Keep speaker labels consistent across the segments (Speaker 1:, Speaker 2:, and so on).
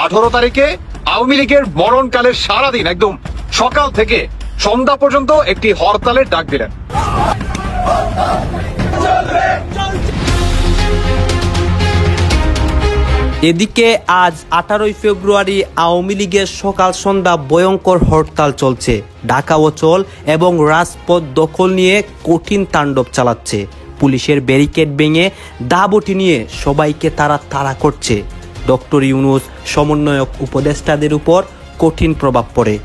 Speaker 1: 18 তারিখে আওয়ামী লীগের মরণকালের সারাদিন একদম সকাল থেকে সন্ধ্যা পর্যন্ত একটি হরতালের ডাক দিলেন।
Speaker 2: এদিকে আজ 18 ফেব্রুয়ারি আওয়ামী লীগের সকাল সন্ধ্যা ভয়ঙ্কর হরতাল চলছে। ঢাকা অচল এবং রাজপথ দখল নিয়ে কঠিন তাণ্ডব চালাচ্ছে। পুলিশের ব্যারিকেড ভেঙে দাবটি নিয়ে সবাইকে তারা তাড়া করছে। ডক্টর ইউনূস সমন্বয়ক উপদেষ্টাদের উপর কঠিন প্রভাব পড়ে।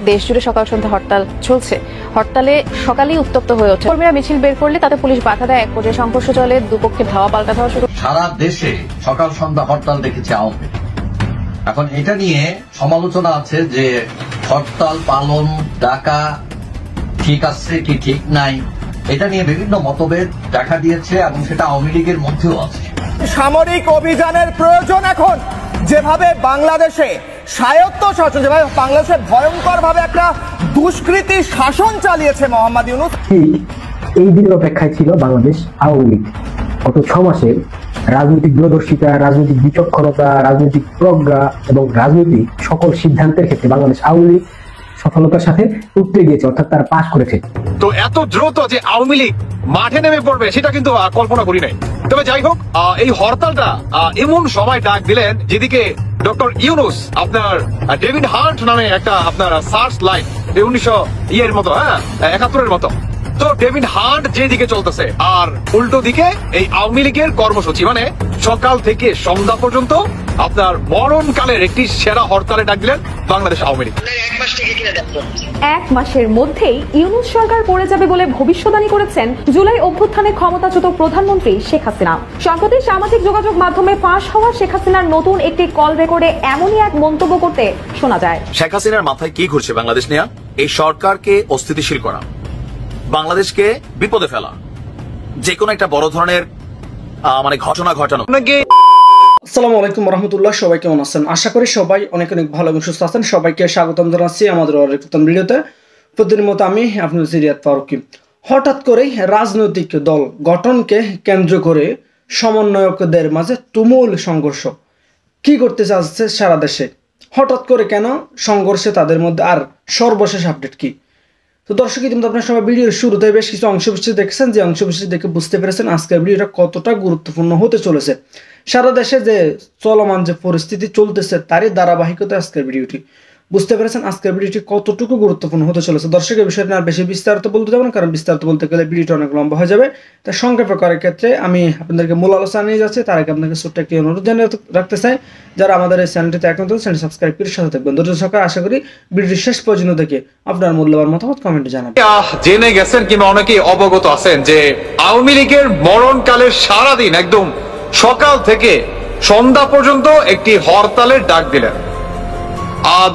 Speaker 3: দেশ জুড়ে সকাল সন্ধ্যা হরতাল চলছে। হরতালে সকালেই উত্তপ্ত হয়ে ওঠে। কর্মীরা মিছিল বের করলে তাতে পুলিশ বাধা দেয়। এক পর্যায়ে সংঘর্ষ চলে, দুপক্ষে ধাওয়া পাল্টা ধাওয়া শুরু।
Speaker 4: সারা দেশে সকাল সন্ধ্যা হরতাল দেখেছে আওয়ামী লীগ। এখন এটা নিয়ে সমালোচনা আছে যে হরতাল পালন ডাকা ঠিক আছে কি ঠিক নাই, এটা নিয়ে বিভিন্ন মতভেদ দেখা দিয়েছে এবং সেটা আওয়ামী লীগের মধ্যেও আছে।
Speaker 5: সামরিক অভিযানের প্রয়োজন এখন। যেভাবে বাংলাদেশে স্বায়ত্তশাসন, যেভাবে বাংলাদেশে ভয়ঙ্কর ভাবে একটা দুষ্কৃতী শাসন চালিয়েছে মোহাম্মদ ইউনূস,
Speaker 6: এই দিনের অপেক্ষায় ছিল বাংলাদেশ আওয়ামী লীগ। গত 6 মাসে রাজনৈতিক দূরদর্শিতা, রাজনৈতিক বিচক্ষণতা, রাজনৈতিক প্রজ্ঞা এবং রাজনৈতিক সকল সিদ্ধান্তের ক্ষেত্রে বাংলাদেশ আওয়ামী লীগ সফলতার সাথে উঠতে গিয়েছে, অর্থাৎ তারা পাস করেছে।
Speaker 1: তো এত দ্রুত যে আওয়ামী লীগ মাঠে নেমে পড়বে সেটা কিন্তু কল্পনা করি নাই। তবে যাই হোক, এই হরতালটা এমন সময় ডাক দিলেন যেদিকে ডক্টর ইউনূস আপনার ডেভিড হান্ট নামে একটা আপনার সার্চ লাইট 1900 মতো 71 মতো, তো ডেভিড হান্ট যেদিকে চলতেছে আর উল্টো দিকে এই আওয়ামী লীগের কর্মসূচি, মানে সকাল থেকে সন্ধ্যা পর্যন্ত আপনার মরণকালের একটি সেরা হরতালে ডাক দিলেন বাংলাদেশ আওয়ামী লীগ।
Speaker 3: 1 মাসের মধ্যেই ইউনূস সরকার পড়ে যাবে বলে ভবিষ্যদ্বাণী করেছেন জুলাই অভ্যুত্থানে ক্ষমতাচ্যুত প্রধানমন্ত্রী শেখ হাসিনা। সম্প্রতি সামাজিক যোগাযোগ মাধ্যমে ফাঁস হওয়া শেখ হাসিনার নতুন একটি কল রেকর্ডে এমনই এক মন্তব্য করতে শোনা যায়।
Speaker 7: শেখ হাসিনার মাথায় কি ঘুরছে বাংলাদেশ নিয়ে? এই সরকারকে অস্থিতিশীল করা, বাংলাদেশকে বিপদে ফেলা, যে কোনো একটা বড় ধরনের মানে ঘটনা ঘটানো।
Speaker 8: আসসালামু আলাইকুম রহমতুল্লাহ, সবাই কেমন আছেন? আশা করি সবাই অনেক অনেক ভালো এবং সুস্থ আছেন। সবাইকে স্বাগতম জানাচ্ছি আমাদের নতুন ভিডিওতে। প্রতিদিনের মতো আমি আপনাদের রিয়াদ ফারুকী। হঠাৎ করেই রাজনৈতিক দল গঠনকে কেন্দ্র করে সমন্বয়কদের মাঝে তুমুল সংঘর্ষ। কি করতে চাচ্ছে সারা দেশে? হঠাৎ করে কেন সংঘর্ষে তাদের মধ্যে? আর সর্বশেষ আপডেট কি? তো দর্শক, কিন্তু আপনার সবাই ভিডিওর শুরুতে বেশ কিছু অংশবিশেষ দেখছেন, যে অংশবিশেষ দেখে বুঝতে পেরেছেন আজকের ভিডিওটা কতটা গুরুত্বপূর্ণ হতে চলেছে। সারা দেশে যে চলমান যে পরিস্থিতি চলতেছে তারই ধারাবাহিকতা আজকের ভিডিওটি। বুঝতে পেরেছেন আজকের ভিডিওটি কতটুকু গুরুত্বপূর্ণ হতে চলেছে। দর্শকের বিষয়টা আর বেশি বিস্তারিত বলতে যাবো না, কারণ বিস্তারিত বলতে গেলে ভিডিওটা অনেক লম্বা হয়ে যাবে। তাই সংক্ষেপে করার ক্ষেত্রে আমি আপনাদেরকে মূল আলোচনা নিয়ে যাচ্ছি। তার আগে আপনাকে ছোট্ট একটি অনুরোধ জানিয়ে রাখতে চাই, যারা আমাদের এই চ্যানেলটিতে এখন চ্যানেল সাবস্ক্রাইব করে সাথে থাকবেন। ধৈর্য সহকারে আশা করি ভিডিওটি শেষ পর্যন্ত দেখে আপনার মূল্যবান মতামত কমেন্টে জানাবেন।
Speaker 1: জেনে গেছেন কিংবা অনেকেই অবগত আছেন যে আওয়ামী লীগের মরণকালের সারাদিন একদম সকাল থেকে সন্ধ্যা পর্যন্ত একটি হরতালের ডাক দিলেন।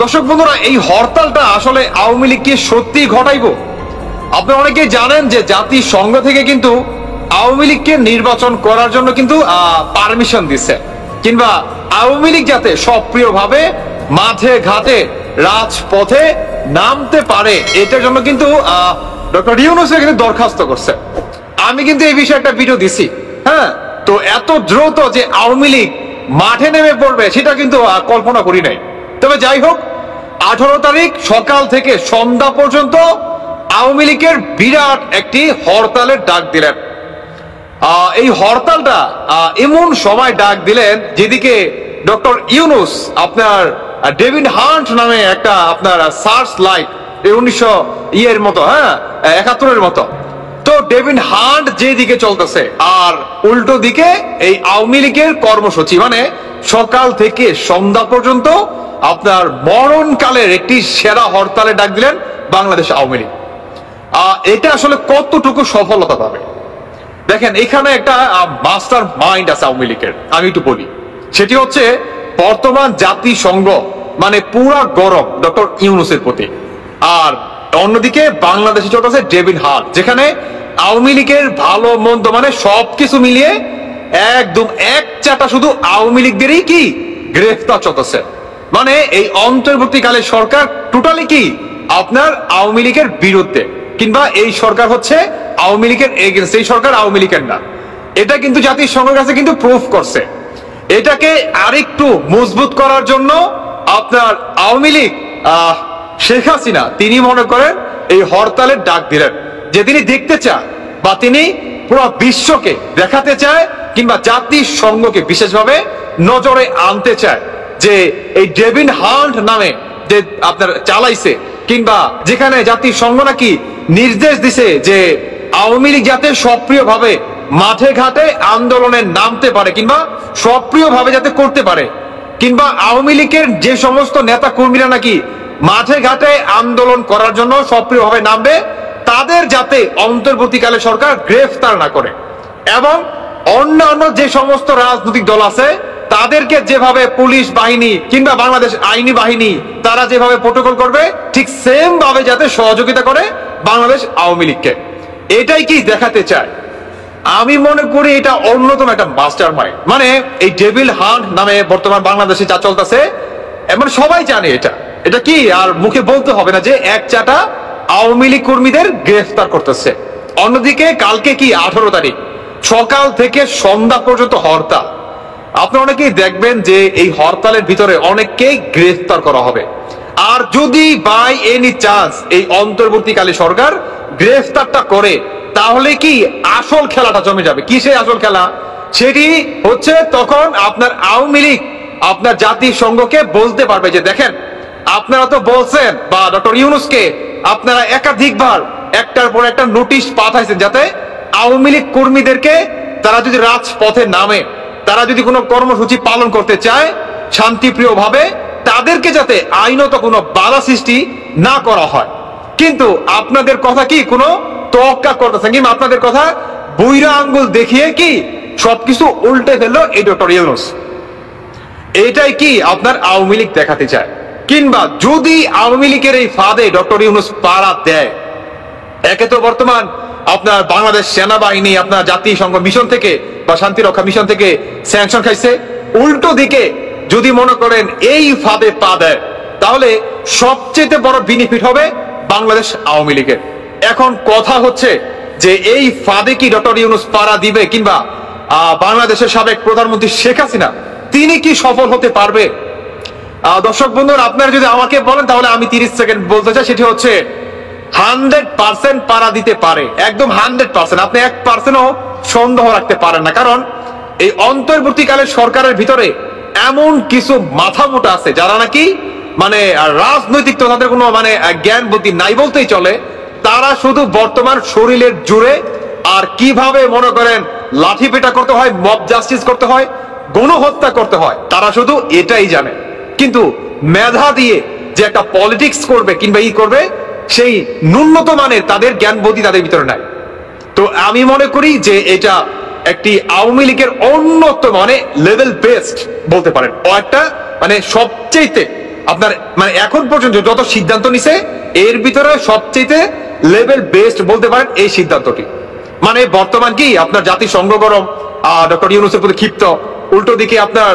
Speaker 1: দর্শক বন্ধুরা, এই হরতালটা আসলে আওয়ামী লীগকে সত্যি ঘটাইব? আপনারা অনেকেই জানেন যে জাতিসংঘ থেকে কিন্তু আওয়ামী লীগকে নির্বাচন করার জন্য কিন্তু পারমিশন দিচ্ছে, কিংবা আওয়ামী লীগ যাতে সক্রিয়ভাবে মাঠে ঘাটে রাজপথে নামতে পারে এটার জন্য কিন্তু ডক্টর ইউনূস কিন্তু দরখাস্ত করছে। আমি কিন্তু এই বিষয়ে একটা ভিডিও দিছি। হ্যাঁ, তো এত দ্রুত যে আওয়ামী লীগ মাঠে নেমে পড়বে সেটা কিন্তু কল্পনা করি নাই। তবে যাই হোক, 18 তারিখ সকাল থেকে সন্ধ্যা পর্যন্ত আওয়ামী লীগের বিরাট একটি হরতালের ডাক দিলেন। এই হরতালটা এমন সময় ডাক দিলেন যেদিকে ডক্টর ইউনূস আপনার ডেভিড হান্ট নামে একটা আপনার সার্চ লাইট 1900 মতো 71 মতো, তো ডেভিড হান্ট যেদিকে চলতেছে আর উল্টো দিকে এই আওয়ামী লীগের কর্মসূচি, মানে সকাল থেকে সন্ধ্যা পর্যন্ত আপনার মরণকালের একটি সেরা হরতালে ডাক দিলেন বাংলাদেশ আওয়ামী লীগ। এটা আসলে কতটুকু সফলতা পাবে দেখেন। এখানে একটা মাস্টার মাইন্ড আছে আওয়ামী লীগের, আমি একটু বলি। সেটি হচ্ছে বর্তমান জাতিসংঘ মানে পুরা গরম ডক্টর ইউনূসের প্রতি, আর অন্যদিকে বাংলাদেশে চলতেছে ডেভিড হান্ট, যেখানে আওয়ামী লীগের ভালো মন্দ মানে সবকিছু মিলিয়ে একদম এক চাটা শুধু আওয়ামী লীগদেরই কি গ্রেফতার চলতেছে। মানে এই অন্তর্বর্তীকালে সরকার টোটালি কি আপনার আওয়ামী লীগের বিরুদ্ধে, কিংবা এই সরকার হচ্ছে আওয়ামী লীগের এগেইনস্ট, এই সরকার আওয়ামী লীগের না। এটা কিন্তু জাতিসংঘের কাছে কিন্তু প্রুফ করছে। এটাকে আরেকটু মজবুত করার জন্য আপনার আওয়ামী লীগ শেখ হাসিনা তিনি মনে করেন এই হরতালের ডাক দিলেন, যে তিনি দেখতে চান বা তিনি পুরো বিশ্বকে দেখাতে চায় কিংবা জাতিসংঘকে বিশেষভাবে নজরে আনতে চায় যে এই ডেভিন হান্ট নামে যে আপনার চালাইছে, কিংবা যেখানে জাতিসংঘ নাকি নির্দেশ দিছে যে আওয়ামী লীগ যাতে সক্রিয়ভাবে মাঠে ঘাটে আন্দোলনে নামতে পারে কিংবা সক্রিয়ভাবে যাতে করতে পারে, কিংবা আওয়ামী লীগের যে সমস্ত নেতা কর্মীরা নাকি মাঠে ঘাটে আন্দোলন করার জন্য সক্রিয়ভাবে নামবে তাদের যাতে অন্তর্বর্তীকালে সরকার গ্রেফতার না করে, এবং অন্যান্য যে সমস্ত রাজনৈতিক দল আছে তাদেরকে যেভাবে পুলিশ বাহিনী কিংবা বাংলাদেশ আইনি বাহিনী তারা যেভাবে প্রোটোকল করবে ঠিক সেম ভাবে যাতে সহযোগিতা করে বাংলাদেশ আওয়ামী লীগকে। এটাই কি দেখাতে চায়? আমি মনে করি এটা অন্যতম একটা মাস্টার মাইন্ড। মানে এই ডেভিল হান্ট নামে বর্তমান বাংলাদেশে যা চলতেছে, মানে সবাই জানে এটা কি আর মুখে বলতে হবে না যে এক চাটা আওয়ামী লীগ কর্মীদের গ্রেফতার করতেছে। অন্যদিকে কালকে কি 18 তারিখ সকাল থেকে সন্ধ্যা পর্যন্ত হরতাল। আপনারা অনেকেই দেখবেন যে এই হরতালের ভিতরে অনেককেই গ্রেফতার করা হবে। আর যদি বাই এনি চান্স এই অন্তর্বর্তীকালে সরকার গ্রেফতারটা করে তাহলে কি আসল খেলাটা জমে যাবে। কি সেই আসল খেলা? সেটি হচ্ছে তখন আপনার আওয়ামী লীগ আপনার জাতিসংঘকে বলতে পারবে যে দেখেন আপনারা তো বলছেন বা ডক্টর ইউনূসকে আপনারা একাধিকবার একটার পর একটা নোটিশ পাঠাইছেন যাতে আওয়ামী লীগ কর্মীদেরকে তারা যদি রাজপথে নামে, তারা যদি কোনো কর্মসূচি পালন করতে চায় শান্তিপ্রিয় ভাবে, তাদেরকে যাতে আইনত কোনো বাধা সৃষ্টি না করা হয়। কিন্তু আপনাদের কথা কি কোনো তোয়াক্কা করতেছেন কিংবা আপনাদের কথা বুইরা আঙ্গুল দেখিয়ে কি সবকিছু উল্টে ফেললো এই ডক্টর ইউনূস। এটাই কি আপনার আওয়ামী লীগ দেখাতে চায়? কিংবা যদি আওয়ামী লীগের এই ফাঁদে ডক্টর ইউনূস পাড়া দেয়, একে তো বর্তমান আপনার বাংলাদেশ সেনাবাহিনী আপনার জাতিসংঘ মিশন থেকে বা শান্তি রক্ষা মিশন থেকে স্যাংশন খাইছে, উল্টো দিকে যদি মনে করেন এই ফাঁদে পা দেয় তাহলে সবচেয়ে বড় বেনিফিট হবে বাংলাদেশ আওয়ামী লীগের। এখন কথা হচ্ছে যে এই ফাঁদে কি ডক্টর ইউনূস পাড়া দিবে কিংবা বাংলাদেশের সাবেক প্রধানমন্ত্রী শেখ হাসিনা তিনি কি সফল হতে পারবে? দর্শক বন্ধুরা, আপনারা যদি আমাকে বলেন তাহলে আমি 30 সেকেন্ড বলতে চাই। সেটি হচ্ছে 100% পাড়া দিতে পারে, একদম 100%। আপনি 1%ও সন্দেহ রাখতে পারেন না, কারণ এই অন্তর্বর্তীকালের সরকারের ভিতরে এমন কিছু মাথা মোটা আছে যারা নাকি মানে রাজনৈতিক তো তাদের কোনো মানে জ্ঞান বুদ্ধি নাই বলতেই চলে। তারা শুধু বর্তমান শরীরের জুড়ে আর কিভাবে মনে করেন লাঠি পেটা করতে হয়, মব জাস্টিস করতে হয়, গণহত্যা করতে হয়, তারা শুধু এটাই জানে। কিন্তু মেধা দিয়ে যে একটা পলিটিক্স করবে কিংবা করবে সেই ন্যূনতম মানের তাদের জ্ঞান বুদ্ধি তাদের ভিতরে নাই। তো আমি মনে করি যে এটা একটি আওয়ামী লীগের অন্যতম মানে লেভেল বেস্ট বলতে পারেন, ও একটা মানে সবচেয়ে আপনার মানে এখন পর্যন্ত যত সিদ্ধান্ত নিছে এর ভিতরে সবচেয়ে লেভেল বেস্ট বলতে পারেন এই সিদ্ধান্তটি। মানে বর্তমান কি আপনার জাতিসংঘ গরম, ডক্টর ইউনূসের প্রতি ক্ষিপ্ত, উল্টো দিকে আপনার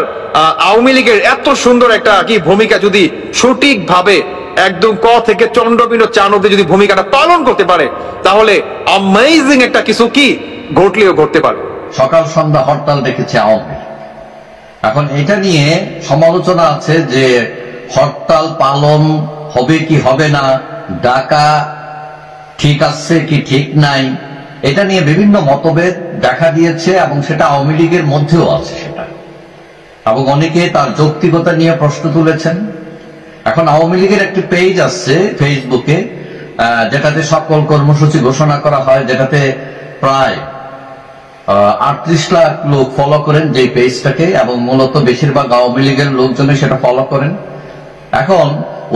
Speaker 1: আওয়ামী লীগের এত সুন্দর একটা কি ভূমিকা যদি সঠিকভাবে একদম ক থেকে চন্দ্রবিন্দু চান অব্দি যদি ভূমিকাটা পালন করতে পারে তাহলে অ্যামেজিং একটা কিছু কি ঘটলেও ঘটতে পারে।
Speaker 4: সকাল সন্ধ্যা হরতাল দেখেছে আওয়ামী। এখন এটা নিয়ে সমালোচনা আছে যে হরতাল পালন হবে কি হবে না, ডাকা ঠিক আছে কি ঠিক নাই, এটা নিয়ে বিভিন্ন মতভেদ দেখা দিয়েছে এবং সেটা আওয়ামী লীগের মধ্যেও আছে সেটা, এবং অনেকে তার যৌক্তিকতা নিয়ে প্রশ্ন তুলেছেন। এখন আওয়ামী লীগের একটি পেজ আছে ফেসবুকে যেটাতে সকল কর্মসূচি ঘোষণা করা হয়, যেটাতে প্রায় 38 লাখ লোক ফলো করেন যে পেজটাকে, এবং মূলত বেশিরভাগ আওয়ামী লীগের লোকজনে সেটা ফলো করেন। এখন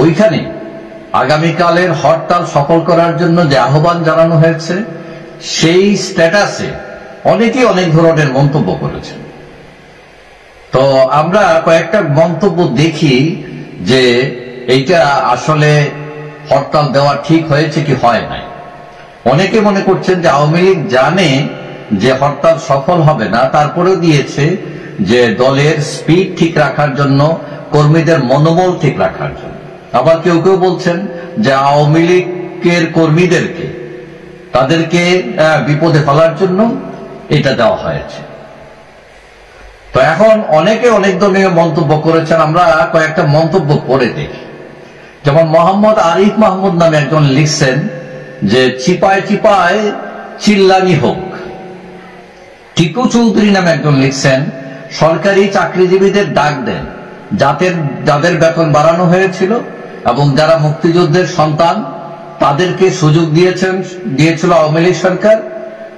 Speaker 4: ওইখানে আগামীকালের হরতাল সফল করার জন্য যে আহ্বান জানানো হয়েছে সেই স্ট্যাটাসে অনেকেই অনেক ধরনের মন্তব্য করেছেন। তো আমরা কয়েকটা মন্তব্য দেখি যে এইটা আসলে হরতাল দেওয়া ঠিক হয়েছে কি হয় নাই। অনেকে মনে করছেন যে আওয়ামী লীগ জানে যে হরতাল সফল হবে না, তারপরেও দিয়েছে যে দলের স্পিড ঠিক রাখার জন্য, কর্মীদের মনোবল ঠিক রাখার জন্য। আবার কেউ কেউ বলছেন যে আওয়ামী লীগের কর্মীদেরকে তাদেরকে বিপদে ফেলার জন্য এটা দেওয়া হয়েছে। তো তো এখন অনেকে অনেক ধরনের মন্তব্য করেছেন, আমরা কয়েকটা মন্তব্য করে দেখি। যেমন মোহাম্মদ আরিফ মাহমুদ নামে একজন লিখছেন যে চিপায় চিপায় চিল্লানি হোক। টিকু চৌধুরী নামে একজন লিখছেন সরকারি চাকরিজীবীদের ডাক দেন, যাদের বেতন বাড়ানো হয়েছিল এবং যারা মুক্তিযুদ্ধের সন্তান তাদেরকে সুযোগ দিয়েছিল আওয়ামী লীগ সরকার,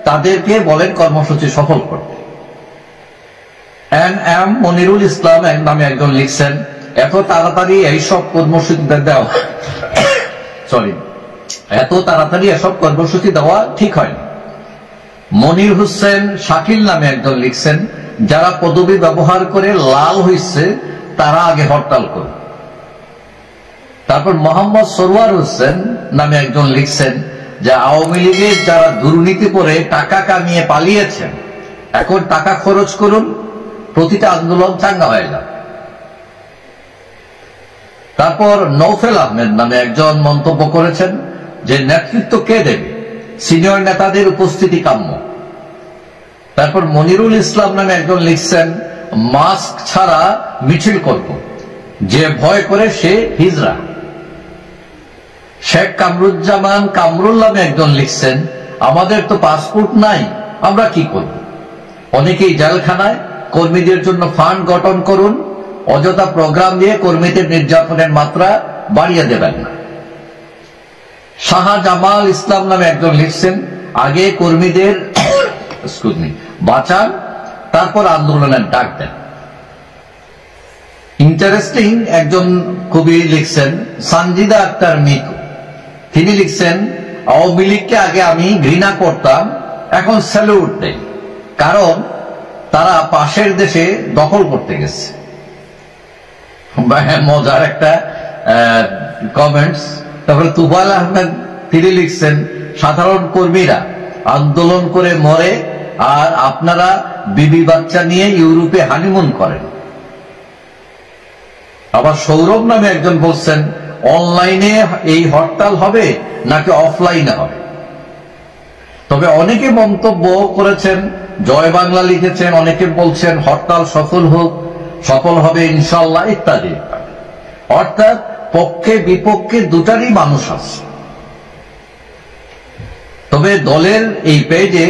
Speaker 4: তাদেরকে বলেন কর্মসূচি সফল করতে। এম মনিরুল ইসলাম নামে একজন লিখছেন এত তাড়াতাড়ি এইসব কর্মসূচি দেওয়া ঠিক হয়নি। মনির হোসেন শাকিল নামে একজন লিখছেন যারা পদবি ব্যবহার করে লাল হয়েছে তারা আগে হরতাল করুন। তারপর মোহাম্মদ সরওয়ার হোসেন নামে একজন লিখছেন যে আওয়ামী লীগের যারা দুর্নীতি করে টাকা কামিয়ে পালিয়েছেন এখন টাকা খরচ করুন, প্রতিটা আন্দোলন চাঙ্গা হয়ে যাবে। তারপর নৌফেল আহমেদ নামে একজন মন্তব্য করেছেন যে নেতৃত্ব কে দেবে, সিনিয়র নেতাদের উপস্থিতি কাম্য। তারপর মনিরুল ইসলাম নামে একজন লিখছেন মাস্ক ছাড়া মিছিল করব, যে ভয় করে সে হিজড়া। শেখ কামরুজ্জামান কামরুল নামে একজন লিখছেন আমাদের তো পাসপোর্ট নাই, আমরা কি করব। অনেকেই জেলখানায়, কর্মীদের জন্য ফান্ড গঠন করুন, অযথা প্রোগ্রাম দিয়ে কর্মীদের নির্যাতনের মাত্রা বাড়িয়ে দেবেন না। শাহজামাল ইসলাম নামে একজন লিখছেন আগে কর্মীদের বাঁচান, তারপর আন্দোলনের ডাক দেন। ইন্টারেস্টিং একজন কবি লিখছেন সানজিদা আক্তার মিতু, তিনি লিখছেন আওয়ামী লীগকে আগে আমি ঘৃণা করতাম, এখন স্যালুট দেই, কারণ তারা পাশের দেশে দখল করতে গেছে। মজার একটা কমেন্টস। তারপরে তুফাইল আহমেদ তিনি লিখছেন সাধারণ কর্মীরা আন্দোলন করে মরে আর আপনারা বিবি বাচ্চা নিয়ে ইউরোপে হানিমুন করেন। আবার সৌরভ নামে একজন বলছেন অনলাইনে এই হরতাল হবে নাকি অফলাইনে হবে। তবে অনেকে মন্তব্য করেছেন, জয় বাংলা লিখেছেন, অনেকে বলছেন হরতাল সফল হবে ইনশাল্লাহ ইত্যাদি। অর্থাৎ পক্ষে বিপক্ষে দুটারই মানুষ আছে। তবে দলের এই পেজে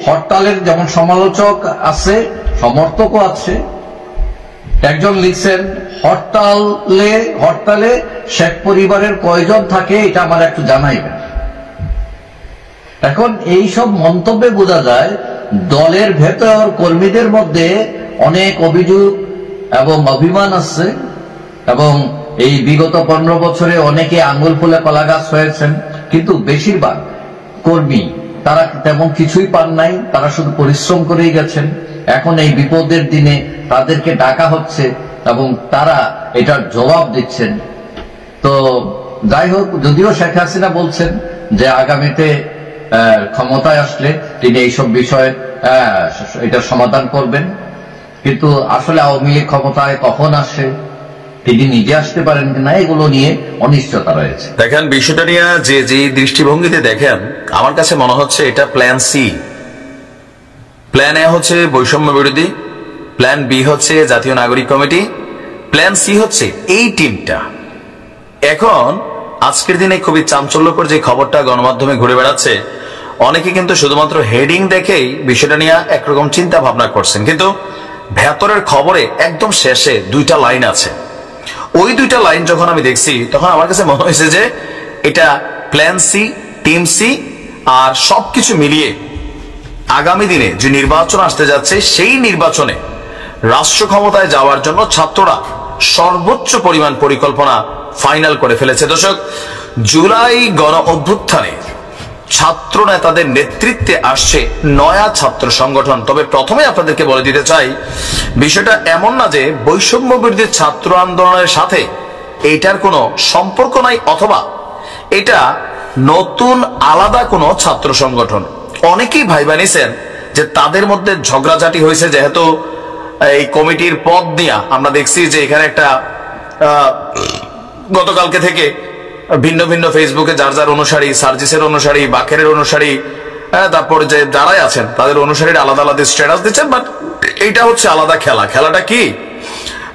Speaker 4: হরতালের যেমন সমালোচক আছে, সমর্থকও আছে। একজন লিখছেন হরতালে শেখ পরিবারের কয়জন থাকে এটা আমার একটু জানাইবেন। এখন এই সব মন্তব্যে বোঝা যায় দলের ভেতর কর্মীদের মধ্যে অনেক অভিযোগ এবং অভিমান আছে, এবং এই বিগত 15 বছরে অনেকে আঙ্গুল ফুলে কলা গাছ হয়েছেন, কিন্তু বেশিরভাগ কর্মী তারা তেমন কিছুই পান নাই, তারা শুধু পরিশ্রম করেই গেছেন। এখন এই বিপদের দিনে তাদেরকে ডাকা হচ্ছে এবং তারা এটার জবাব দিচ্ছেন। তো যাই হোক, যদিও শেখ হাসিনা বলছেন যে আগামীতে ক্ষমতায় আসলে তিনি এইসব বিষয়ে এটার সমাধান করবেন, কিন্তু আসলে আওয়ামী লীগ ক্ষমতায় কখন আসে, তিনি নিজে আসতে পারেন কিনা, এগুলো নিয়ে অনিশ্চয়তা রয়েছে।
Speaker 7: দেখেন, বিষয়টা নিয়ে যে দৃষ্টিভঙ্গিতে দেখেন, আমার কাছে মনে হচ্ছে এটা প্ল্যান সি। প্ল্যান এ হচ্ছে বৈষম্য বিরোধী, প্ল্যান বি হচ্ছে জাতীয় নাগরিক কমিটি, প্ল্যান সি হচ্ছে এই টিমটা। এখন আজকের দিনে খুবই চাঞ্চল্যকর যে খবরটা গণমাধ্যমে ঘুরে বেড়াচ্ছে, অনেকে কিন্তু শুধুমাত্র হেডিং দেখেই বিষয়টা নিয়ে একরকম চিন্তা ভাবনা করছেন, কিন্তু ভেতরের খবরে একদম শেষে 2টা লাইন আছে। ওই 2টা লাইন যখন আমি দেখছি তখন আমার কাছে মনে হয়েছে যে এটা প্ল্যান সি, টিম সি, আর সবকিছু মিলিয়ে আগামী দিনে যে নির্বাচন আসতে যাচ্ছে সেই নির্বাচনে রাষ্ট্র ক্ষমতায় যাওয়ার জন্য ছাত্ররা সর্বোচ্চ পরিমাণ পরিকল্পনা ফাইনাল করে ফেলেছে। দর্শক, জুলাই গণ অভ্যুত্থানে ছাত্র নেতাদের নেতৃত্বে আসছে নয়া ছাত্র সংগঠন। তবে প্রথমে আপনাদেরকে বলে দিতে চাই, বিষয়টা এমন না যে বৈষম্য বিরোধী ছাত্র আন্দোলনের সাথে এটার কোনো সম্পর্ক নাই, অথবা এটা নতুন আলাদা কোনো ছাত্র সংগঠন। অনেকেই ভাইবা নিছেন যে তাদের মধ্যে ঝগড়াঝাটি হয়েছে, যেহেতু এই কমিটির পদ নিয়ে আমরা দেখছি যে এখানে একটা গতকালকে থেকে ভিন্ন ভিন্ন ফেসবুকে যার যার অনুসারী, সার্জিসের অনুসারী, বাকেরের অনুসারী, তারপর যে যারাই আছেন তাদের অনুসারীরা আলাদা আলাদা স্ট্যাটাস দিচ্ছেন। বাট এটা হচ্ছে আলাদা খেলা। খেলাটা কি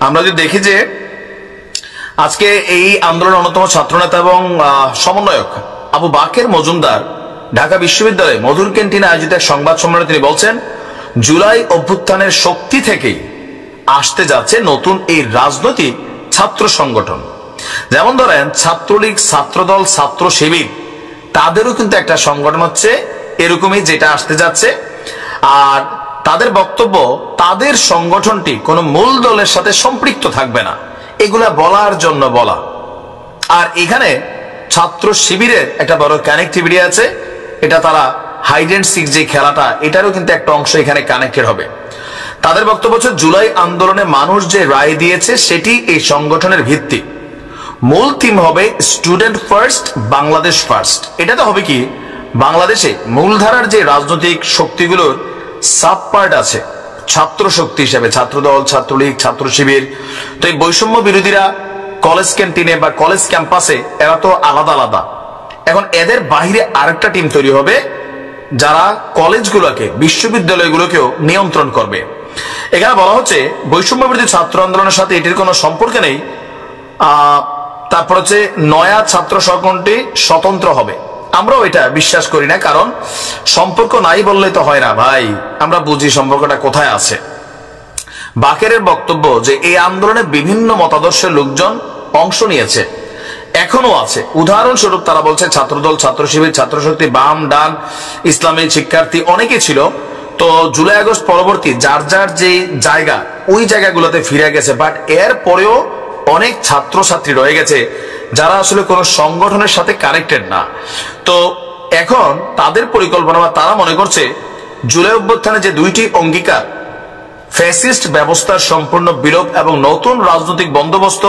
Speaker 7: আমরা যদি দেখি যে আজকে এই আন্দোলনের অন্যতম ছাত্রনেতা এবং সমন্বয়ক আবু বাকের মজুমদার ঢাকা বিশ্ববিদ্যালয়ে মধুর ক্যান্টিনে আয়োজিত এক সংবাদ সম্মেলনে তিনি বলছেন, জুলাই অভ্যুত্থানের শক্তি থেকেই আসতে যাচ্ছে নতুন এই রাজনৈতিক ছাত্র সংগঠন। যেমন ধরেন ছাত্রলীগ, ছাত্রদল, ছাত্র শিবির, তাদেরও কিন্তু একটা সংগঠন হচ্ছে এরকমই যেটা আসতে যাচ্ছে। আর তাদের বক্তব্য, তাদের সংগঠনটি কোনো মূল দলের সাথে সম্পৃক্ত থাকবে না, এগুলা বলার জন্য বলা। আর এখানে ছাত্র শিবিরের একটা বড় কানেক্টিভিটি আছে, এটা তারা হাইড অ্যান্ড সিক যে খেলাটা, এটারও কিন্তু একটা অংশ এখানে কানেক্টেড হবে। তাদের বক্তব্য হচ্ছে জুলাই আন্দোলনে মানুষ যে রায় দিয়েছে সেটি এই সংগঠনের ভিত্তি। মূল থিম হবে স্টুডেন্ট ফার্স্ট, বাংলাদেশ ফার্স্ট। এটা তো হবে কি, বাংলাদেশে মূলধারার যে রাজনৈতিক শক্তিগুলোর সাব পার্ট আছে ছাত্র শক্তি হিসেবে, ছাত্রদল, ছাত্রলীগ, ছাত্র শিবির, তো এই বৈষম্য বিরোধীরা কলেজ ক্যান্টিনে বা কলেজ ক্যাম্পাসে এরা তো আলাদা আলাদা। এখন এদের বাহিরে আরেকটা টিম তৈরি হবে যারা কলেজগুলোকে, বিশ্ববিদ্যালয়গুলোকেও নিয়ন্ত্রণ করবে। এখানে বলা হচ্ছে বৈষম্য বিরোধী ছাত্র আন্দোলনের সাথে এটির কোনো সম্পর্ক নেই। তারপর হচ্ছে নয়া ছাত্র সংগঠনটি স্বতন্ত্র হবে। আমরাও এটা বিশ্বাস করি না, কারণ সম্পর্ক নাই বললে তো হয় না ভাই, আমরা বুঝি সম্পর্কটা কোথায় আছে। বাকেরের বক্তব্য যে এই আন্দোলনে বিভিন্ন মতাদর্শের লোকজন অংশ নিয়েছে, এখনো আছে। উদাহরণস্বরূপ তারা বলছে ছাত্রদল, ছাত্র শিবির, ছাত্র শক্তি, বাম, ডান, ইসলামী শিক্ষার্থী অনেকে ছিল। তো জুলাই আগস্ট পরবর্তী যার যার যে জায়গা, ওই জায়গাগুলোতে ফিরে গেছে। বাট এর পরেও অনেক ছাত্রছাত্রী রয়ে গেছে যারা আসলে কোনো সংগঠনের সাথে কানেক্টেড না। তো এখন তাদের পরিকল্পনা বা তারা মনে করছে জুলাই অভ্যুত্থানে যে দুইটি অঙ্গীকার, ফ্যাসিস্ট ব্যবস্থার সম্পূর্ণ বিলোপ এবং নতুন রাজনৈতিক বন্দোবস্ত,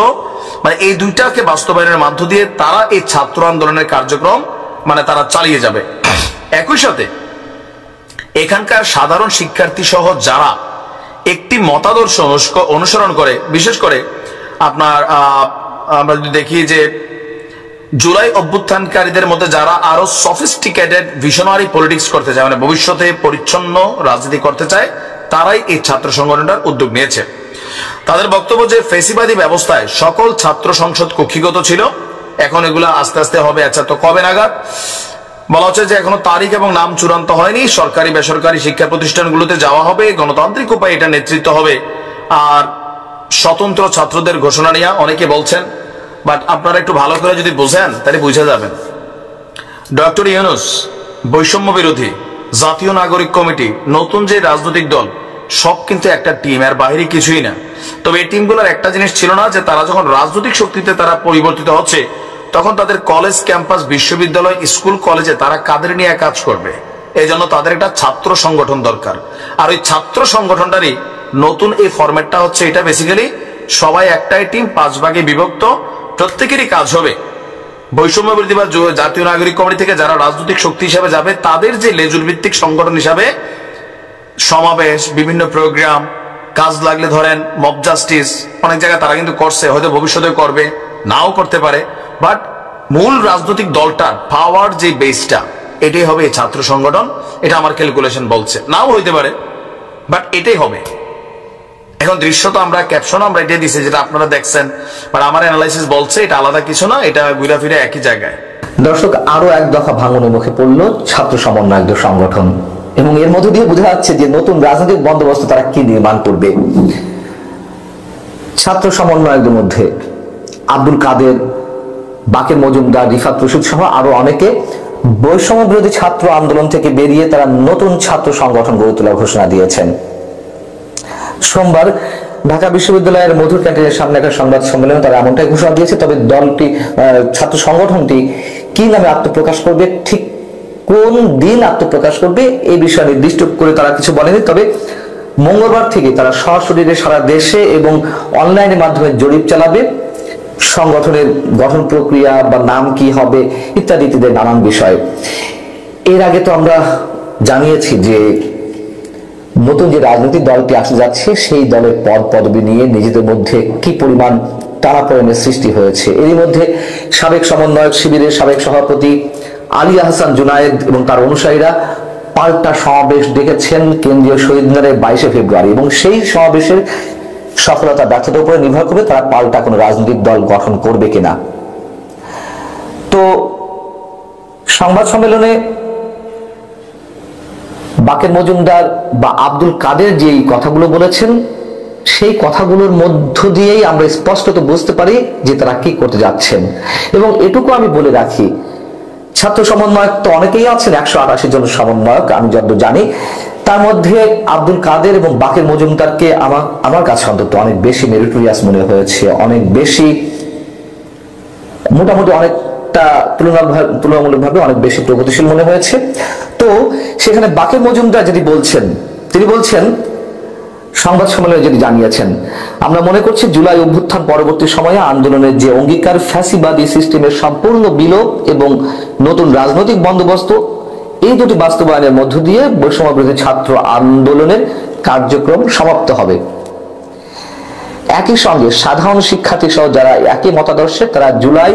Speaker 7: মানে এই দুইটাকে বাস্তবায়নের মাধ্য দিয়ে তারা এই ছাত্র আন্দোলনের কার্যক্রম মানে তারা চালিয়ে যাবে। একই সাথে এখানকার সাধারণ শিক্ষার্থী সহ যারা একটি মতাদর্শ অনুসরণ করে, বিশেষ করে আপনার আমরা যদি দেখি যে জুলাই অভ্যুত্থানকারীদের মধ্যে যারা আরো সফিস্টিকেটেড ভিশনারি পলিটিক্স করতে চায়, মানে ভবিষ্যতে পরিচ্ছন্ন রাজনীতি করতে চায়, তারাই এই ছাত্র সংগঠনটার উদ্যোগ নিয়েছে। তাদের বক্তব্য যে ফেসিবাদী ব্যবস্থায় সকল ছাত্র সংসদ কক্ষিগত ছিল, এখন এগুলা আস্তে আস্তে হবে। আচ্ছা, তো কবে নাগাদ? বলা হচ্ছে যে এখনো তারিখ এবং নাম চূড়ান্ত হয়নি। সরকারি বেসরকারি শিক্ষা প্রতিষ্ঠানগুলোতে যাওয়া হবে, গণতান্ত্রিক উপায়ে এটা নেতৃত্ব হবে। আর স্বতন্ত্র ছাত্রদের ঘোষণা নেওয়া অনেকে বলছেন, বাট আপনারা একটু ভালো করে যদি বুঝেন তাহলে বুঝে যাবেন। ডক্টর ইউনূস, বৈষম্য বিরোধী, জাতীয় নাগরিক কমিটি, নতুন যে রাজনৈতিক দল, সব কিন্তু একটা টিম, এর বাইরে কিছুই না। তবে এই টিমগুলোর একটা জিনিস ছিল না, যে তারা যখন রাজনৈতিক শক্তিতে তারা পরিবর্তিত হচ্ছে, তখন তাদের কলেজ ক্যাম্পাস, বিশ্ববিদ্যালয়, স্কুল, কলেজে তারা কাদের নিয়ে কাজ করবে, এই জন্য তাদের একটা ছাত্র সংগঠন দরকার। আর ওই ছাত্র সংগঠনটারই নতুন এই ফরম্যাটটা হচ্ছে, এটা বেসিক্যালি সবাই একটাই টিম, 5 ভাগে বিভক্ত, প্রত্যেকেরই কাজ হবে বৈষম্য বিরোধী বা জাতীয় নাগরিক কমিটি থেকে যারা রাজনৈতিক শক্তি হিসাবে যাবে, তাদের যে লেজুর ভিত্তিক সংগঠন হিসাবে সমাবেশ, বিভিন্ন প্রোগ্রাম, কাজ লাগলে ধরেন মব জাস্টিস, অনেক জায়গায় তারা কিন্তু করছে, হয়তো ভবিষ্যতে করবে, নাও করতে পারে। বাট মূল রাজনৈতিক দলটার পাওয়ার যে বেসটা, এটাই হবে এই ছাত্র সংগঠন। এটা আমার ক্যালকুলেশন বলছে, নাও হইতে পারে, বাট এটাই হবে। এখন দৃশ্য তো আমরা ক্যাপশন আমরা এটাই দিচ্ছি যেটা আপনারা দেখছেন, বাট আমার অ্যানালাইসিস বলছে এটা আলাদা কিছু না, এটা ঘুরে ফিরে একই জায়গায়।
Speaker 9: দর্শক, আরো এক দফা ভাঙনের মুখে পড়ল ছাত্র সমন্বয়কদের সংগঠন, এবং এর মধ্যে দিয়ে বোঝা যাচ্ছে যে নতুন রাজনৈতিক বন্দোবস্ত তারা কি নির্মাণ করবে। ছাত্র সমন্বয়কদের মধ্যে আব্দুল কাদের, বাকের মজুমদার, রিফাত রশিদ সহ আরো অনেকে বৈষম্য বিরোধী ছাত্র আন্দোলন থেকে বেরিয়ে তারা নতুন ছাত্র সংগঠন গড়ে তোলার ঘোষণা দিয়েছেন। সোমবার ঢাকা বিশ্ববিদ্যালয়ের মধুর ক্যান্টিনের সামনে একটা সংবাদ সম্মেলনে তারা এমনটাই ঘোষণা দিয়েছে। তবে দলটি, ছাত্র সংগঠনটি কি নামে আত্মপ্রকাশ করবে, ঠিক কোন দিন আত্মপ্রকাশ করবে, এই বিষয়ে নির্দিষ্ট করে তারা কিছু বলেনি। তবে মঙ্গলবার থেকে তারা সশরীরে সারা দেশে এবং অনলাইনের মাধ্যমে জরিপ চালাবে। সংগঠনের গঠন প্রক্রিয়া বা নাম কি হবে ইত্যাদি ইত্যাদি নানান বিষয়। এর আগে তো আমরা জানিয়েছি যে নতুন যে রাজনৈতিক দলটি আসতে যাচ্ছে, সেই দলের পদ পদবি নিয়ে নিজেদের মধ্যে কি পরিমাণ টানাপোড়েনের সৃষ্টি হয়েছে। এরই মধ্যে সাবেক সমন্বয়ক শিবিরের সাবেক সভাপতি আলী আহসান জুনায়েদ এবং তার অনুসারীরা পাল্টা সমাবেশ ডেকেছেন কেন্দ্রীয় শহীদ মিনারে 22শে ফেব্রুয়ারি, এবং সেই সমাবেশের সফলতা ব্যর্থতার উপরে নির্ভর করবে তারা পাল্টা কোনো রাজনৈতিক দল গঠন করবে কিনা। তো সংবাদ সম্মেলনে বাকের মজুমদার বা আব্দুল কাদের যে কথাগুলো বলেছেন, সেই কথাগুলোর মধ্য দিয়েই আমরা স্পষ্টত বুঝতে পারি যে তারা কি করতে যাচ্ছেন। এবং এটুকু আমি বলে রাখি, ছাত্র সমন্বয়ক তো অনেকেই আছেন, 188 জন সমন্বয়ক আমি যতদূর জানি, তার মধ্যে আব্দুল কাদের এবং বাকের মজুমদারকে আমার কাছে অন্তত অনেক বেশি মেরিটোরিয়াস মনে হয়েছে, অনেক বেশি, মোটামুটি অনেকটা তুলনামূলকভাবে অনেক বেশি প্রগতিশীল মনে হয়েছে। তো সেখানে বাকের মজুমদার যদি বলছেন, তিনি বলছেন সংবাদ সম্মেলনে যদি জানিয়েছেন, আমরা মনে করছি জুলাই অভ্যুত্থান পরবর্তী সময়ে আন্দোলনের যে অঙ্গীকার ফ্যাসিবাদী সিস্টেমের সম্পূর্ণ বিলোপ এবং নতুন রাজনৈতিক বন্দোবস্ত, এই দুটি বাস্তবায়নের মধ্য দিয়ে বৈষম্যবিরোধী ছাত্র আন্দোলনের কার্যক্রম সমাপ্ত হবে। একই সঙ্গে সাধারণ শিক্ষার্থী সহ যারা একই মতাদর্শে, তারা জুলাই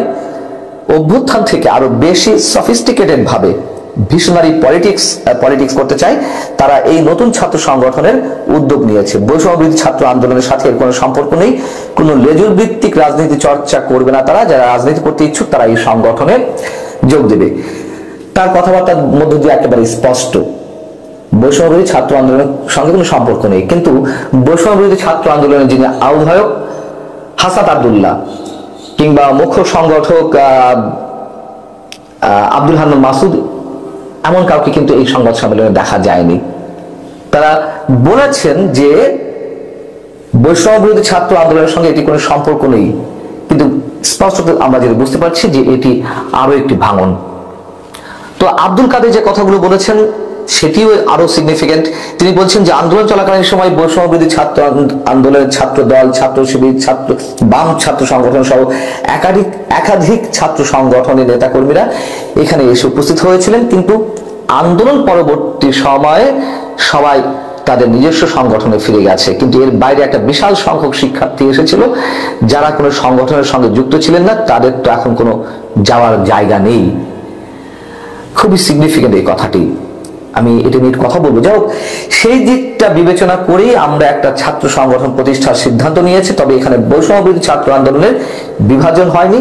Speaker 9: অভ্যুত্থান থেকে আরো বেশি সফিস্টিকেটেড ভাবে ভিশনারি পলিটিক্স করতে চায়, তারা এই নতুন ছাত্র সংগঠনের উদ্যোগ নিয়েছে। বৈষম্যবিরোধী ছাত্র আন্দোলনের সাথে এর কোনো সম্পর্ক নেই, কোনো লেজুর ভিত্তিক রাজনীতি চর্চা করবে না তারা। যারা রাজনীতি করতে ইচ্ছুক তারা এই সংগঠনে যোগ দেবে। তার কথাবার্তার মধ্য দিয়ে একেবারে স্পষ্ট বৈষম্যবিরোধী ছাত্র আন্দোলনের সঙ্গে কোনো সম্পর্ক নেই। কিন্তু বৈষম্যবিরোধী ছাত্র আন্দোলনের যিনি আহ্বায়ক হাসান আব্দুল্লাহ কিংবা মুখ্য সংগঠক আব্দুল হান্নান মাসুদ, এমন কাউকে কিন্তু এই সংবাদ সম্মেলনে দেখা যায়নি। তারা বলেছেন যে বৈষম্যবিরোধী ছাত্র আন্দোলনের সঙ্গে এটি কোনো সম্পর্ক নেই, কিন্তু স্পষ্ট আমরা যেটা বুঝতে পারছি যে এটি আরো একটি ভাঙন। তো আব্দুল কাদের যে কথাগুলো বলেছেন সেটিও আরো সিগনিফিকেন্ট। তিনি বলছেন যে আন্দোলন চলাকালীন সময় বৈষম্যবিরোধী ছাত্র আন্দোলনের ছাত্র দল, ছাত্র শিবির, বাম ছাত্র সংগঠন সহ একাধিক ছাত্র সংগঠনের নেতাকর্মীরা এখানে এসে উপস্থিত হয়েছিলেন, কিন্তু আন্দোলন পরবর্তী সময়ে সবাই তাদের নিজস্ব সংগঠনে ফিরে গেছে। কিন্তু এর বাইরে একটা বিশাল সংখ্যক শিক্ষার্থী এসেছিল যারা কোনো সংগঠনের সঙ্গে যুক্ত ছিলেন না, তাদের তো এখন কোনো যাওয়ার জায়গা নেই। খুবই সিগনিফিকেন্ট এই কথাটি, আমি এটা নিয়ে কথা বলবো। যাই হোক, সেই দিকটা বিবেচনা করেই আমরা একটা ছাত্র সংগঠন প্রতিষ্ঠার সিদ্ধান্ত নিয়েছি। তবে এখানে বৈষম্যবিরোধী ছাত্র আন্দোলনের বিভাজন হয়নি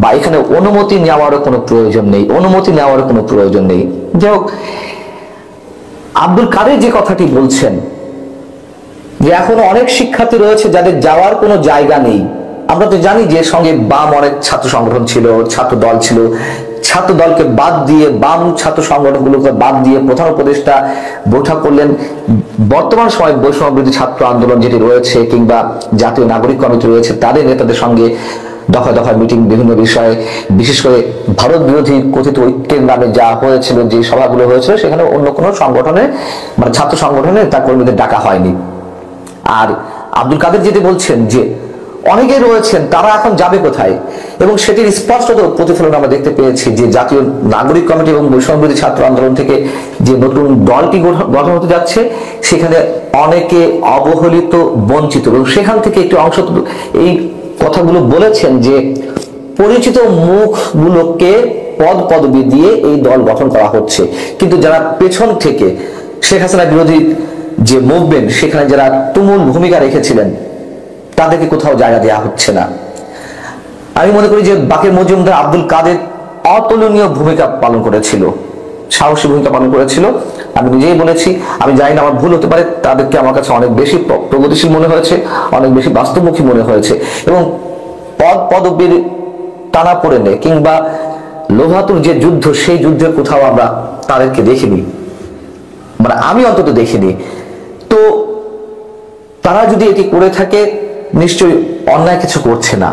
Speaker 9: বা এখানে অনুমতি নেওয়ারও কোনো প্রয়োজন নেই। যাই হোক, আব্দুল কাদের যে কথাটি বলছেন যে এখনো অনেক শিক্ষার্থী রয়েছে যাদের যাওয়ার কোনো জায়গা নেই। আমরা তো জানি যে সঙ্গে বাম অনেক ছাত্র সংগঠন ছিল, ছাত্র দল ছিল, ছাত্র দলকে বাদ দিয়ে, বাম ছাত্র সংগঠনগুলোকে বাদ দিয়ে প্রধান উপদেষ্টা বৈঠক করলেন। বর্তমান সময় বৈষম্যবিরোধী ছাত্র আন্দোলন যেটি রয়েছে কিংবা জাতীয় নাগরিক কমিটি রয়েছে, তাদের নেতাদের সঙ্গে দফায় দফায় মিটিং, বিভিন্ন বিষয়ে, বিশেষ করে ভারত বিরোধী কথিত ঐক্যের নামে যা হয়েছিল, যে সভাগুলো হয়েছিল, সেখানে অন্য কোনো সংগঠনের মানে ছাত্র সংগঠনের নেতা কর্মীদের ডাকা হয়নি। আর আব্দুল কাদের যেটি বলছেন যে অনেকে রয়েছেন, তারা এখন যাবে কোথায়, এবং সেটির স্পষ্ট প্রতিফলন আমরা দেখতে পেয়েছি যে জাতীয় নাগরিক কমিটি এবং বৈষম্যবিরোধী ছাত্র আন্দোলন থেকে যে নতুন দলটি গঠন হতে যাচ্ছে, সেখানে অনেকে অবহেলিত, বঞ্চিত, এবং সেখান থেকে একটি অংশ এই কথাগুলো বলেছেন যে পরিচিত মুখগুলোকে পদবি দিয়ে এই দল গঠন করা হচ্ছে, কিন্তু যারা পেছন থেকে শেখ হাসিনা বিরোধী যে মুভমেন্ট, সেখানে যারা তুমুল ভূমিকা রেখেছিলেন, তাদেরকে কোথাও জায়গা দেওয়া হচ্ছে না। আমি মনে করি যে বাকের মজুমদার, আব্দুল কাদের অতুলনীয় ভূমিকা পালন করেছিল, সাহসী ভূমিকা পালন করেছিল। আমি নিজেই বলেছি, আমি জানি না আমার ভুল হতে পারে, তাদেরকে আমার কাছে অনেক বেশি প্রগতিশীল মনে হয়েছে, অনেক বেশি বাস্তবমুখী মনে হয়েছে, এবং পদবীর টানা পড়েনে কিংবা লোভাতুর যে যুদ্ধ, সেই যুদ্ধে কোথাও আমরা তাদেরকে দেখিনি, মানে আমি অন্তত দেখিনি। তো তারা যদি এটি করে থাকে, নিশ্চয়ই অন্যায় কিছু করছে না।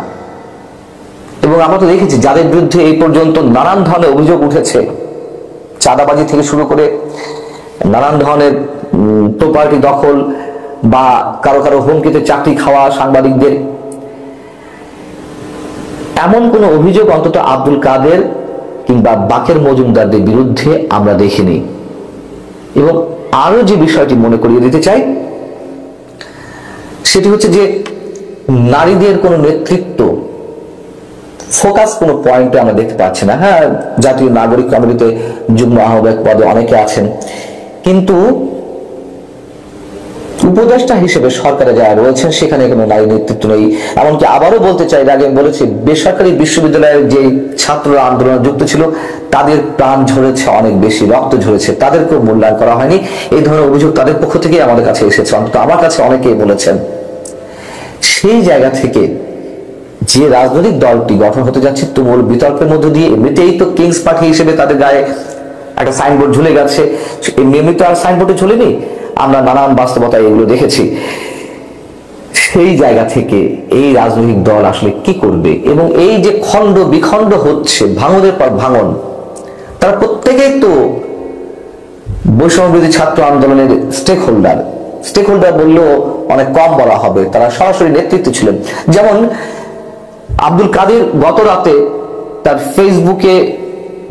Speaker 9: এবং আমরা তো দেখেছি যাদের বিরুদ্ধে এই পর্যন্ত নানান ধরনের অভিযোগ উঠেছে, চাঁদাবাজি থেকে শুরু করে নানান ধরনের প্রপার্টি দখল বা কারো কারো হুমকিতে চাকরি খাওয়া সাংবাদিকদের, এমন কোন অভিযোগ অন্তত আব্দুল কাদের কিংবা বাকের মজুমদারদের বিরুদ্ধে আমরা দেখিনি। এবং আরো যে বিষয়টি মনে করিয়ে দিতে চাই, সেটি হচ্ছে যে নারীদের কোনো নেতৃত্ব ফোকাস কোনো পয়েন্টে আমরা দেখতে পাচ্ছি না। হ্যাঁ, জাতীয় নাগরিক কমিটিতে যুগ্ম আহ্বায়ক পদে অনেকে আছেন, কিন্তু উপদেষ্টা হিসেবে সরকারে যারা রয়েছেন সেখানে কোনো নারী নেতৃত্ব নেই। এমনকি আবারও বলতে চাই, আগে আমি বলেছি, বেসরকারি বিশ্ববিদ্যালয়ের যে ছাত্র আন্দোলনে যুক্ত ছিল তাদের প্রাণ ঝরেছে, অনেক বেশি রক্ত ঝরেছে, তাদেরকেও মূল্যায়ন করা হয়নি। এই ধরনের অভিযোগ তাদের পক্ষ থেকে আমাদের কাছে এসেছে, অন্তত আমার কাছে অনেকেই বলেছেন। সেই জায়গা থেকে যে রাজনৈতিক দলটি গঠন হতে যাচ্ছে তুমুল বিতর্কের মধ্য দিয়ে, এমনিতেই তো কিংস পার্টি হিসেবে তাদের গায়ে একটা সাইনবোর্ড ঝুলে গেছে, এমনি তো আর সাইনবোর্ডে ঝুলেনি, আমরা নানান বাস্তবতায় এগুলো দেখেছি। সেই জায়গা থেকে এই রাজনৈতিক দল আসলে কি করবে, এবং এই যে খণ্ড বিখণ্ড হচ্ছে, ভাঙনের পর ভাঙন, তারা প্রত্যেকেই তো বৈষম্যবিরোধী ছাত্র আন্দোলনের স্টেক হোল্ডার বললেও অনেক কম বলা হবে, তারা সরাসরি নেতৃত্বে ছিলেন। যেমন আব্দুল কাদের গত রাতে তার ফেসবুকে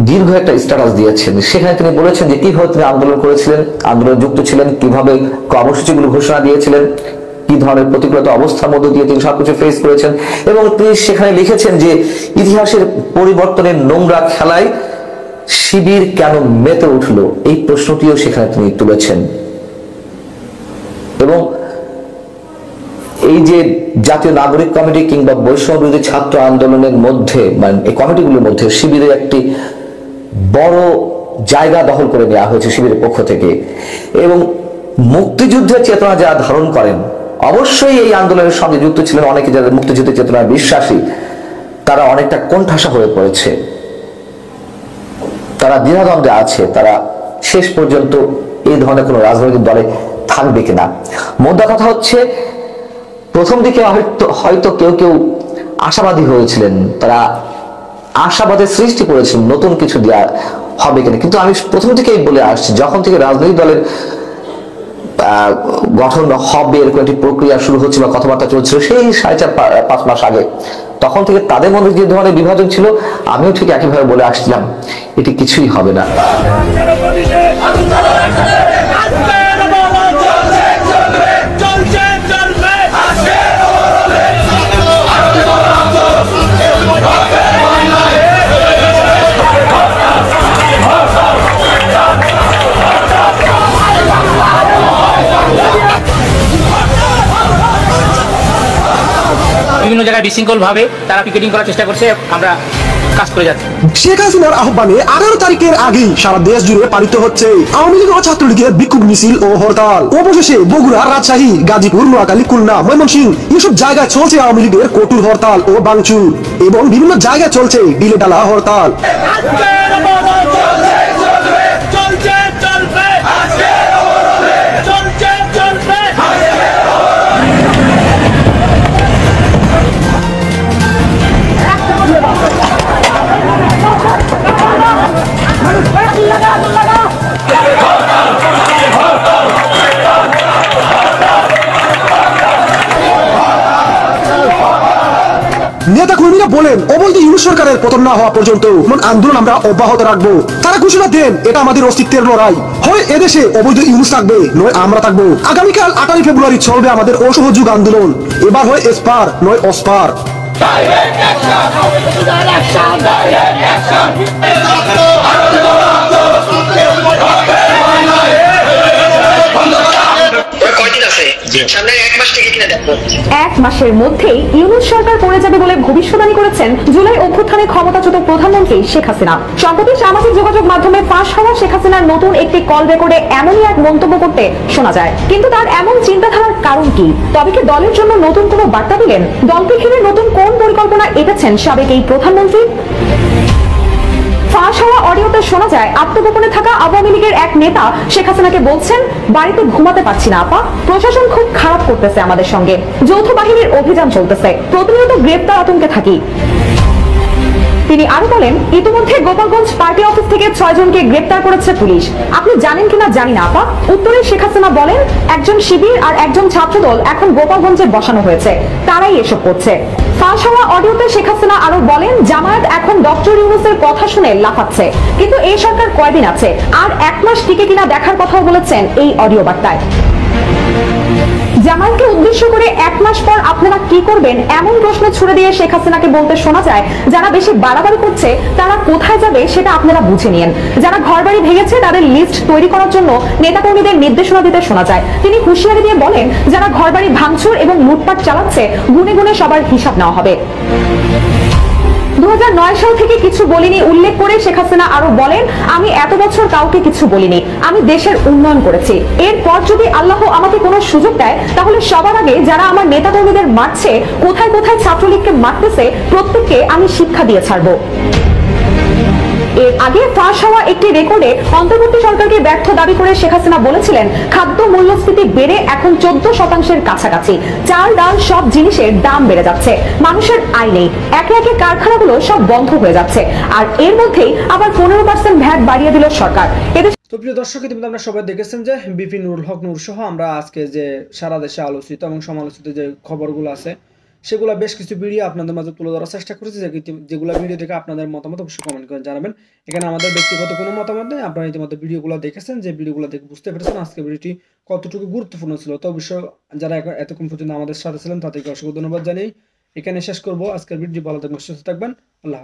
Speaker 9: দীর্ঘ একটা স্ট্যাটাস দিয়েছেন, সেখানে তিনি বলেছেন যে কিভাবে তিনি আন্দোলন করেছিলেন, আন্দোলনে যুক্ত ছিলেন, কিভাবে কর্মসূচিগুলো ঘোষণা দিয়েছিলেন, কি ধরনের প্রতিকূলতা অবস্থার মধ্যে দিয়ে তিনি সবকিছু ফেস করেছেন। এবং তিনি সেখানে লিখেছেন যে ইতিহাসের পরিবর্তনের নোংরা খেলায় শিবির কেন মেতে উঠলো, এই প্রশ্নটিও সেখানে তিনি তুলেছেন। এবং এই যে জাতীয় নাগরিক কমিটি কিংবা বৈষম্য বিরোধী ছাত্র আন্দোলনের মধ্যে, মানে এই কমিটিগুলোর মধ্যে শিবিরের একটি বড় জায়গা দখল করে নেওয়া হয়েছে শিবিরের পক্ষ থেকে। এবং মুক্তিযুদ্ধের চেতনা যারা ধারণ করেন, অবশ্যই এই আন্দোলনের সঙ্গে যুক্ত ছিলেন অনেকে, যারা মুক্তিযুদ্ধের চেতনায় বিশ্বাসী, তারা অনেকটা কোণঠাসা হয়ে পড়েছে, তারা দ্বিধাদ্বন্দ্বে আছে, তারা শেষ পর্যন্ত এই ধরনের কোনো রাজনৈতিক দলে থাকবে কিনা। মোদ্দা কথা হচ্ছে, প্রথম দিকে হয়তো কেউ আশাবাদী হয়েছিলেন, তারা আশাবাদের সৃষ্টি করেছেন নতুন কিছু দেওয়া হবে কিনা। কিন্তু আমি প্রথম থেকেই বলে আসছি, যখন থেকে রাজনৈতিক দলের গঠন হবে এরকম একটি প্রক্রিয়া শুরু হচ্ছে বা কথাবার্তা চলছিল, সেই 4.5 মাস আগে, তখন থেকে তাদের মধ্যে যে ধরনের বিভাজন ছিল, আমিও ঠিক একইভাবে বলে আসছিলাম এটি কিছুই হবে না।
Speaker 10: বিভিন্ন জায়গায় বিশৃঙ্খল ভাবে তারা পিকেটিং করার চেষ্টা করছে, আমরা কাজ করে যাচ্ছি।
Speaker 11: শেখ হাসিনার আহ্বানে 18 তারিখের আগেই সারা দেশ জুড়ে পালিত হচ্ছে আওয়ামী লীগ ও ছাত্রলীগের বিক্ষোভ মিছিল ও হরতাল। অবশেষে বগুড়া, রাজশাহী, গাজীপুর, নোয়াখালী, খুলনা, ময়মনসিংহ এসব জায়গায় চলছে আওয়ামী লীগের কঠোর হরতাল ও ভাঙচুর, এবং বিভিন্ন জায়গায় চলছে ডিলে ডালা হরতাল। নেতা কর্মীরা বলেন, অবৈধ ইউনূস সরকারের পতন না হওয়া পর্যন্ত আন্দোলন আমরা অব্যাহত রাখবো। তারা ঘোষণা দেন, এটা আমাদের অস্তিত্বের লড়াই, হয় এদেশে অবৈধ ইউনূস থাকবে, নয় আমরা থাকবো। আগামীকাল 18 ফেব্রুয়ারি চলবে আমাদের অসহযোগ আন্দোলন, এবার হয় এসপার নয় অসপার।
Speaker 3: এক মাসের মধ্যেই ইউনূস সরকার পড়ে যাবে বলে ভবিষ্যদ্বাণী করেছেন জুলাই অভ্যুত্থানে ক্ষমতাচ্যুত প্রধানমন্ত্রী শেখ হাসিনা। সম্প্রতি সামাজিক যোগাযোগ মাধ্যমে ফাঁস হওয়া শেখ হাসিনার নতুন একটি কল রেকর্ডে এমনই এক মন্তব্য করতে শোনা যায়। কিন্তু তার এমন চিন্তাধারার কারণ কি? তবে কি দলের জন্য নতুন কোনো বার্তা দিলেন? দলকে ঘিরে নতুন কোন পরিকল্পনা এঁটেছেন সাবেক এই প্রধানমন্ত্রী? ফাঁস হওয়া অডিওতে শোনা যায়, আত্মগোপনে থাকা আওয়ামী লীগের এক নেতা শেখ হাসিনাকে বলছেন, বাড়িতে ঘুমাতে পারছি না আপা, প্রশাসন খুব খারাপ করতেছে আমাদের সঙ্গে, যৌথ বাহিনীর অভিযান চলতেছে, প্রতিনিয়ত গ্রেপ্তার আতঙ্কে থাকি। তিনি আরো বলেন, ইতিমধ্যে গোপালগঞ্জ পার্টি অফিস থেকে 6 জনকে গ্রেপ্তার করেছে পুলিশ। আপনি জানেন কিনা জানি না আপা। উত্তরে শেখ হাসিনা বলেন, একজন শিবির আর একজন ছাত্রদল এখন গোপালগঞ্জে বসানো হয়েছে, তারাই এসব করছে। ফাঁস হওয়া অডিওতে শেখ হাসিনা আরো বলেন, জামায়াত এখন ডক্টর ইউনূসের কথা শুনে লাফাচ্ছে, কিন্তু এই সরকার কয়দিন আছে, আর 1 মাস টিকে কিনা দেখার কথাও বলেছেন এই অডিও বার্তায়। জামালকে উদ্দেশ্য করে 1 মাস পর আপনারা কি করবেন এমন প্রশ্ন ছুড়ে দিয়ে শেখ হাসিনাকে বলতে শোনা যায়, যারা বেশি বাড়াবাড়ি করছে তারা কোথায় যাবে সেটা আপনারা বুঝে নিন। যারা ঘরবাড়ি ভেঙেছে তাদের লিস্ট তৈরি করার জন্য নেতাকর্মীদের নির্দেশনা দিতে শোনা যায়। তিনি হুঁশিয়ারি দিয়ে বলেন, যারা ঘরবাড়ি ভাঙচুর এবং লুটপাট চালাচ্ছে গুনে গুনে সবার হিসাব নেওয়া হবে। 2009 সাল থেকে কিছু বলিনি উল্লেখ করে শেখ হাসিনা আরো বলেন, আমি এত বছর কাউকে কিছু বলিনি, আমি দেশের উন্নয়ন করেছি। এরপর যদি আল্লাহ আমাকে কোনো সুযোগ দেয় তাহলে সবার আগে যারা আমার নেতাকর্মীদের মারছে, কোথায় কোথায় ছাত্রলীগকে মারতেছে, প্রত্যেককে আমি শিক্ষা দিয়ে ছাড়বো। এর আগে ফাঁস হওয়া একটি রেকর্ডে অন্তর্বর্তী সরকারকে ব্যর্থ দাবি করে শেখ হাসিনা বলেছিলেন, খাদ্য মূল্যস্ফীতি বেড়ে এখন 14% কাছাকাছি, চাল ডাল সব জিনিসের দাম বেড়ে যাচ্ছে, মানুষের আয় নেই, একে একে কারখানাগুলো সব বন্ধ হয়ে যাচ্ছে, আর এর মধ্যেই আবার 15% ভ্যাট বাড়িয়ে দিল সরকার।
Speaker 8: তো প্রিয় দর্শক, ইতিমধ্যে আপনারা সবাই দেখেছেন যে বিপি নুরুল হক নূর সহ আমরা আজকে যে সারা দেশে আলোচিত এবং সমালোচিত যে খবরগুলো আছে সেগুলো বেশ কিছু ভিডিও আপনাদের মাঝে তুলে ধরার চেষ্টা করেছি, যেগুলো ভিডিও থেকে আপনাদের মতামত অবশ্যই কমেন্ট করে জানাবেন। এখানে আমাদের ব্যক্তিগত কোনো মতামত নেই, আপনারা ইতিমধ্যে ভিডিওগুলো দেখেছেন, যে ভিডিওগুলো দেখে বুঝতে পেরেছেন আজকে ভিডিওটি কতটুকু গুরুত্বপূর্ণ ছিল। তো অবশ্যই যারা এতক্ষণ পর্যন্ত আমাদের সাথে ছিলেন তাদেরকে অসংখ্য ধন্যবাদ জানিয়ে এখানে শেষ করবো আজকের ভিডিও। ভালো থাকবেন, সুস্থ থাকবেন, আল্লাহ।